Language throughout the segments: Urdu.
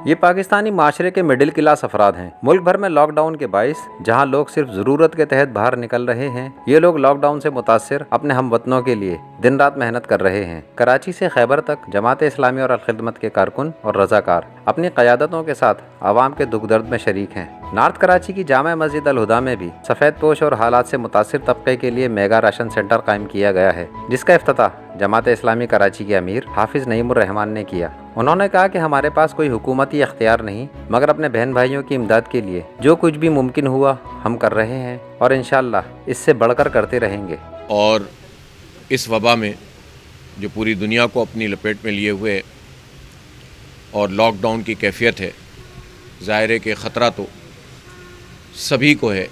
یہ پاکستانی معاشرے کے مڈل کلاس افراد ہیں۔ ملک بھر میں لاک ڈاؤن کے باعث جہاں لوگ صرف ضرورت کے تحت باہر نکل رہے ہیں، یہ لوگ لاک ڈاؤن سے متاثر اپنے ہم وطنوں کے لیے دن رات محنت کر رہے ہیں۔ کراچی سے خیبر تک جماعت اسلامی اور الخدمت کے کارکن اور رضاکار اپنی قیادتوں کے ساتھ عوام کے دکھ درد میں شریک ہیں۔ نارتھ کراچی کی جامع مسجد الہدیٰ میں بھی سفید پوش اور حالات سے متاثر طبقے کے لیے میگا راشن سینٹر قائم کیا گیا ہے، جس کا افتتاح جماعت اسلامی کراچی کے امیر حافظ نعیم الرحمان نے کیا۔ انہوں نے کہا کہ ہمارے پاس کوئی حکومتی اختیار نہیں، مگر اپنے بہن بھائیوں کی امداد کے لیے جو کچھ بھی ممکن ہوا ہم کر رہے ہیں اور انشاءاللہ اس سے بڑھ کر کرتے رہیں گے۔ اور اس وبا میں جو پوری دنیا کو اپنی لپیٹ میں لیے ہوئے اور لاک ڈاؤن کی کیفیت ہے، ظاہر ہے کہ خطرہ تو سبھی کو ہے،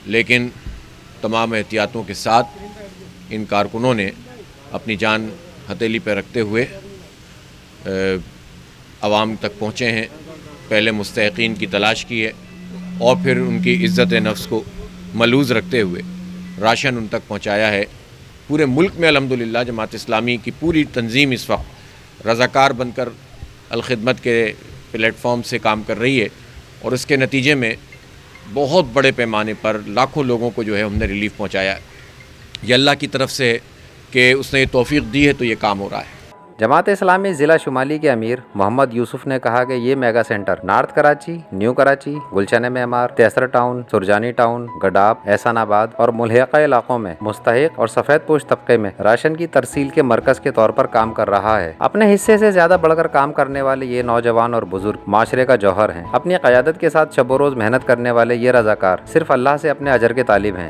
لیکن تمام احتیاطوں کے ساتھ ان کارکنوں نے اپنی جان ہتھیلی پہ رکھتے ہوئے عوام تک پہنچے ہیں۔ پہلے مستحقین کی تلاش کی ہے اور پھر ان کی عزت نفس کو ملوث رکھتے ہوئے راشن ان تک پہنچایا ہے۔ پورے ملک میں الحمدللہ جماعت اسلامی کی پوری تنظیم اس وقت رضاکار بن کر الخدمت کے پلیٹ فارم سے کام کر رہی ہے، اور اس کے نتیجے میں بہت بڑے پیمانے پر لاکھوں لوگوں کو جو ہے ہم نے ریلیف پہنچایا ہے۔ یہ اللہ کی طرف سے ہے کہ اس نے یہ توفیق دی ہے تو یہ کام ہو رہا ہے۔ جماعت اسلامی ضلع شمالی کے امیر محمد یوسف نے کہا کہ یہ mega centre north Karachi, new Karachi, Gulshan Maymar, Taiser town, Surjani town, گڈاب، احسان آباد اور ملحقہ علاقوں میں مستحق اور سفید پوش طبقے میں راشن کی ترسیل کے مرکز کے طور پر کام کر رہا ہے۔ اپنے حصے سے زیادہ بڑھ کر کام کرنے والے یہ نوجوان اور بزرگ معاشرے کا جوہر ہیں۔ اپنی قیادت کے ساتھ شب و روز محنت کرنے والے یہ رضاکار صرف اللہ سے اپنے اجر کے طالب ہیں۔